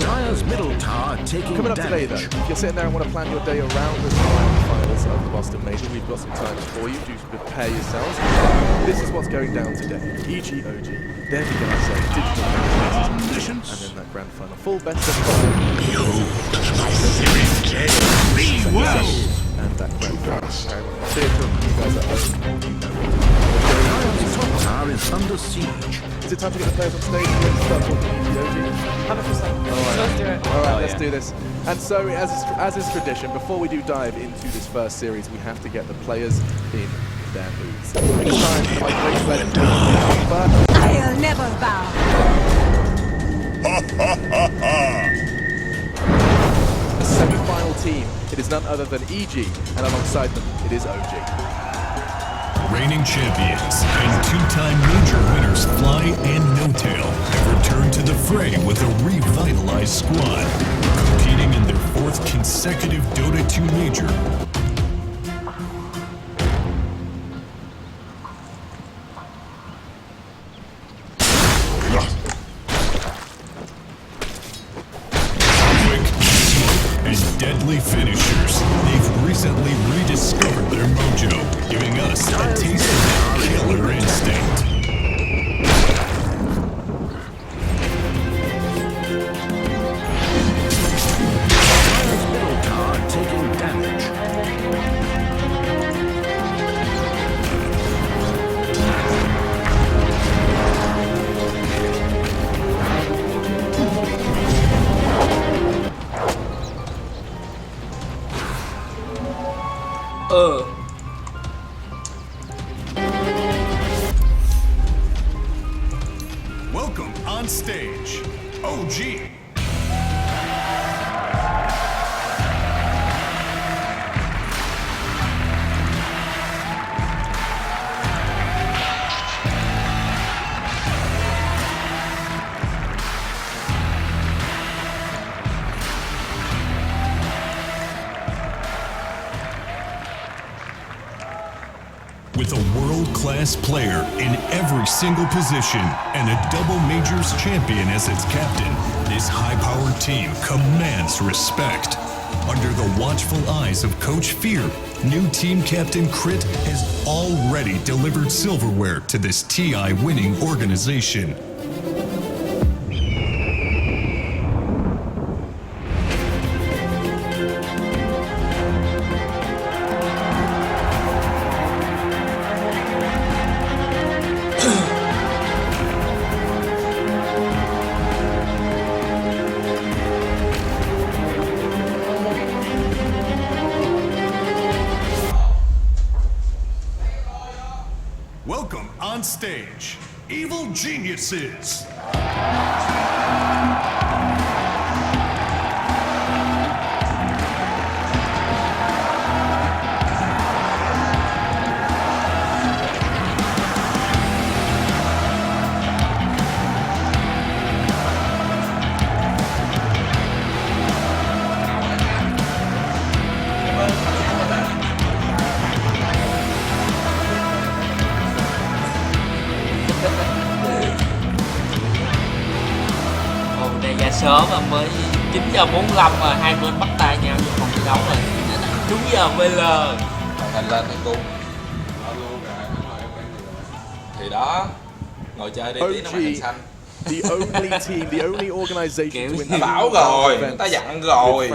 Dire's middle tower taking Coming up today, though, if you're sitting there and want to plan your day around the finals of the Boston Major, we've got some times for you to prepare yourselves. This is what's going down today. EG, OG, then we get ourselves digital conditions, and then that grand final. Full best of 5. Behold, my series be well. And that grand final. Theatre, you guys at home, you know what. Dire's top tower is under siege. Is it time to get the players on stage? Let's start talking EG, OG. 100%. Let's do it. All right, let's do this. And so, as is tradition, before we do dive into this first series, we have to get the players in their moods. It's time for my great friend, I'll never bow. The semi-final team, it is none other than EG, and alongside them, it is OG. Reigning champions and two-time major winners Fly and No Tail have returned to the fray with a revitalized squad, competing in their 4th consecutive Dota 2 major. Quick, smoke, and deadly finishers. They've recently rediscovered their mojo, giving us a taste of that killer instinct. Dire's middle tower taking damage. Welcome on stage, OG. With a world-class player in every single position and a double majors champion as its captain, this high-powered team commands respect. Under the watchful eyes of Coach Fear, new team captain Crit has already delivered silverware to this TI winning organization. Welcome on stage, Evil Geniuses. Sớm mà mới 9:45 mà hai bên bắt tay nhau vô phòng thi đấu rồi. Đúng giờ VL. Thành lên thằng cung. Thì đó, ngồi chơi đi tí nó màn hình xanh. The only team, the only organization to win. Bảo rồi, người ta dặn rồi.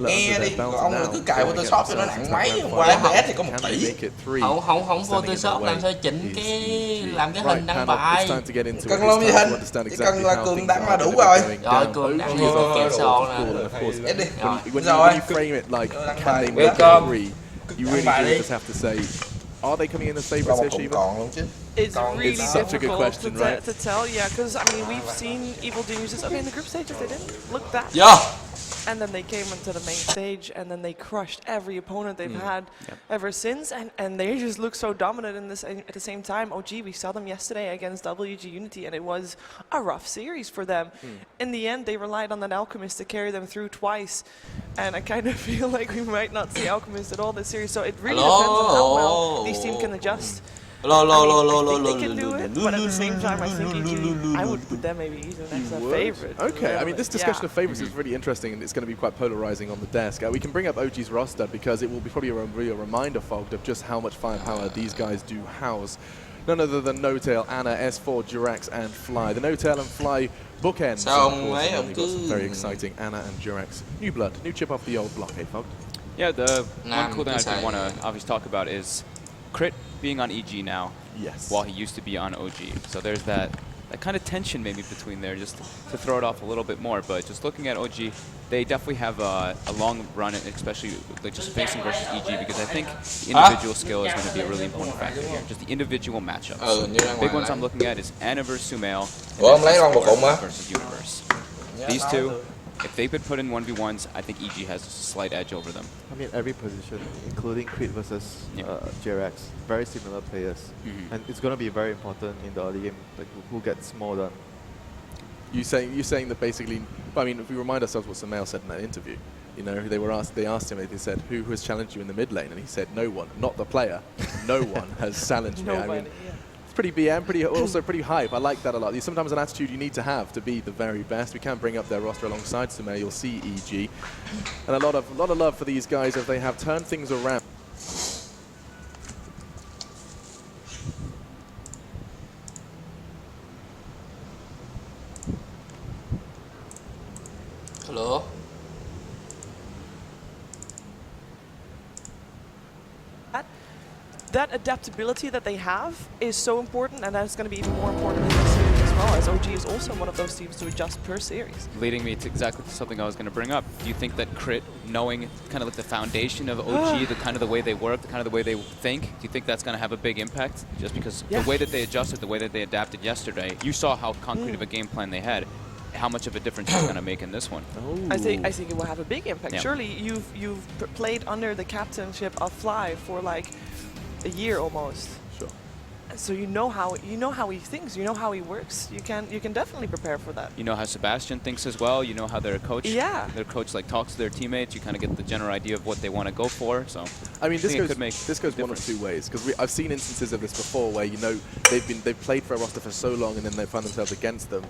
Nghe đi, còn ông là cứ cài Photoshop cho nó nặng máy. Qua FPS thì có 1 tỷ. Không Photoshop làm sao chỉnh cái làm cái hình đăng bài. Cần làm gì hình? Chỉ cần là Cường đăng là đủ rồi. Rồi Cường đăng thì kéo sòn nè. Đi. Rồi. You really just have to say, are they coming in as favourites here, Shiva? It's really such a good difficult question, right? to tell, yeah, because I mean we've seen Evil Geniuses. Okay, in the group stages they didn't look that and then they came into the main stage and then they crushed every opponent they've had ever since, and they just look so dominant in this at the same time. OG, we saw them yesterday against WG Unity and it was a rough series for them. In the end, they relied on that Alchemist to carry them through twice, and I kind of feel like we might not see Alchemist at all this series, so it really depends on how well these teams can adjust. I think they can do it, but at the same time, I think EG, I would put them maybe even as a favorite. Okay, I mean, this discussion of favorites is Mm-hmm. really interesting, and it's going to be quite polarizing on the desk. We can bring up OG's roster because it will be probably a reminder, Fogged, of just how much firepower these guys do house. None other than No-Tail, Anna, S4, Durax, and Fly. The No-Tail and Fly bookends. Sao of ông course, ấy, and ông then we've got cứ- some very exciting Anna and Durax. New blood, new chip off the old block, eh, Fogged? Yeah, the Nah, one cool thing I it's did like- want to obviously talk about is Crit being on EG now, Yes. while he used to be on OG. So there's that kind of tension maybe between there, just to throw it off a little bit more. But just looking at OG, they definitely have a long run, especially like just facing versus EG, because I think the individual skill is going to be a really important factor here. Just the individual matchups. Như ra ngoài Big ones lại. I'm looking at is Anna versus Sumail, and Ủa, ông lấy then con bột S4 phụng hả? versus Universe. These two, if they've been put in 1v1s, I think EG has a slight edge over them. I mean, every position, including Creed versus JRX, very similar players, and it's going to be very important in the early game, like who gets more done. You saying that basically? I mean, if we remind ourselves what Sumail said in that interview, you know, they asked him, they said, who has challenged you in the mid lane, and he said, no one, not the player, no one has challenged me. I mean, it's pretty BM, also pretty hype. I like that a lot. There's sometimes an attitude you need to be the very best. We can bring up their roster alongside Sumail. You'll see EG, and a lot of love for these guys as they have turned things around. Hello. That adaptability that they have is so important, and that's going to be even more important in this series as well, as OG is also one of those teams to adjust per series. Leading me to exactly something I was going to bring up. Do you think that Crit, knowing kind of like the foundation of OG, the kind of the way they work, the kind of the way they think, do you think that's going to have a big impact? Just because the way that they adjusted, the way that they adapted yesterday, you saw how concrete of a game plan they had. How much of a difference it's going to make in this one? I think it will have a big impact. Yeah. Surely you've played under the captainship of Fly for like a year almost. Sure. So you know how he thinks, you know how he works. You can definitely prepare for that. You know how Sebastian thinks as well. You know how their coach, like talks to their teammates. You kind of get the general idea of what they want to go for. So I mean, this goes a one of two ways, because I've seen instances of this before where, you know, they've played for a roster for so long and then they find themselves against them,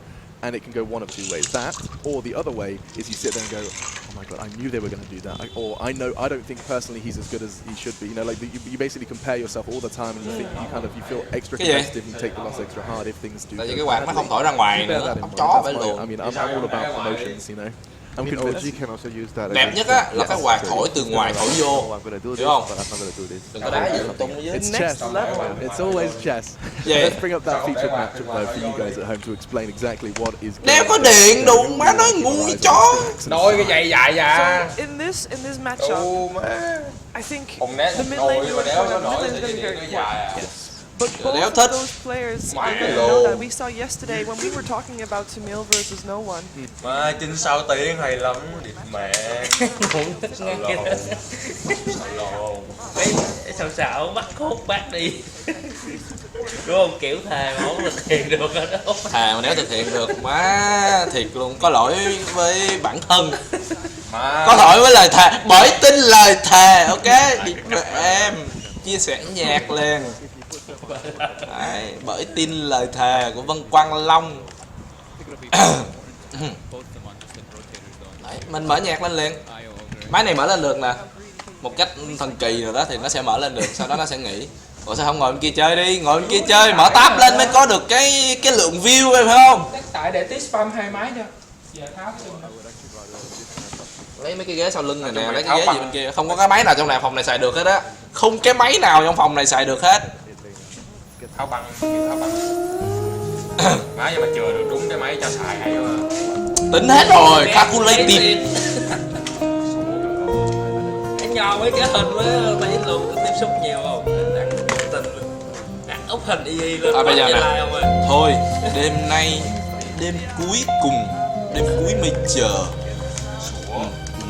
and it can go one of two ways. That, or the other way is you sit there and go, oh my god, I knew they were going to do that, or I don't think personally he's as good as he should be. You know, like you basically compare yourself all the time, and you think you feel extra competitive and take the loss extra hard if things do. Tại vì go cái quạt bad. nó không thổi ra ngoài You bear nữa, that in ốc mind. chó That's phải why, luồn. I mean, I'm all about promotions, you know. I mean, OG can also use that. Đẹp nhất á là cái quạt thổi từ ngoài thổi vô. Oh, I'm gonna do this, Hiểu không? but I'm not gonna do this. Đừng có đá gì lung tung ở dưới. It's Next chess. level. It's always chess. Yeah. Let's bring up that featured matchup though for you guys at home to explain exactly what is. Đeo có điện đụng má nói ngu cái chó. Đôi cái giày dài à. So in this matchup, Đu má. I think Còn nét the mid đôi lane mà đéo nó mid nổi lane thì is going to be điện very cái important. dài à. But both Đéo of thích. those players Mày are going to đồ. know that. We saw yesterday when we were talking about Sumail versus No One. Mà tin sao tiếng hay lắm, địt mẹ. Sao lồn. Mấy xạo bắt cốt bác đi. Đúng không? Kiểu thề mà không thực hiện được đó. Thề mà nếu thực hiện được má thiệt luôn, có lỗi với bản thân, Mà có lỗi với lời thề, bởi tin lời thề, ok. Em chia sẻ nhạc liền. Đấy, bởi tin lời thề của Vân Quang Long. Đấy, mình mở nhạc lên liền. Máy này mở lên được nè, một cách thần kỳ rồi đó thì nó sẽ mở lên được, sau đó nó sẽ nghỉ. Ủa sao không ngồi bên kia chơi đi, ngồi bên kia chơi, mở tab lên mới có được cái lượng view em phải không? tại để tí spam hai máy cho. Giờ tháo cái Lấy mấy cái ghế sau lưng này nè, lấy cái ghế gì bên kia, không có cái máy nào trong này phòng này xài được hết á, không cái máy nào trong phòng này xài được hết. tháo băng, tháo băng. Máy nhưng mà chừa được đúng cái máy cho xài hay mà. Tính hết rồi, calculated. Cái nho với cái hình với mấy luôn tiếp xúc nhiều không? Đặt tình đặt ốc hình y lên. À, bây giờ nè. Không ơi. Thôi, đêm nay, đêm cuối cùng, đêm cuối major,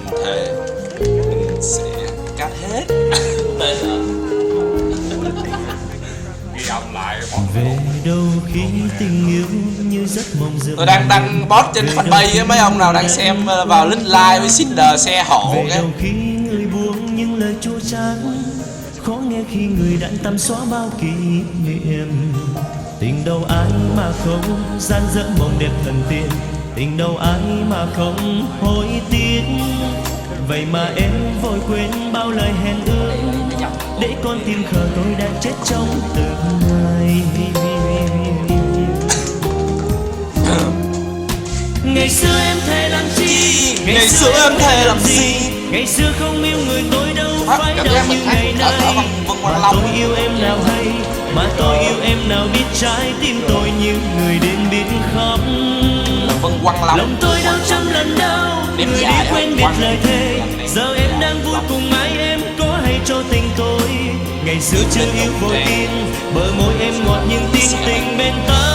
mình thề mình sẽ cắt hết. Ghi âm lại bọn về đâu khi tình yêu như giấc mộng dịu. Tôi đang đăng post trên fanpage á, mấy ông nào đang xem vào link like với Cinder xe hộ về cái. đâu khi người buông những lời chua chát khó nghe khi người đã tăm xóa bao kỷ niệm. Tình đâu ai mà không gian dở mộng đẹp thần tiên, tình đâu ai mà không hối tiếc. Vậy mà em vội quên bao lời hẹn ước, để con tim khờ tôi đã chết trong từng ngày. Ngày xưa em thề làm chi, Ngày xưa em thề làm gì? ngày xưa không yêu người tôi đâu phải đâu như ngày nay. Mà tôi yêu em nào hay, mà tôi yêu em nào biết trái tim tôi như người đến biết khóc. Lòng tôi đau trăm lần đau, người đi quên biết lời thề. Giờ em đang vui cùng ai em có hay cho tình tôi. Ngày xưa chưa yêu vội tin, bờ môi em ngọt nhưng tin tình bên ta.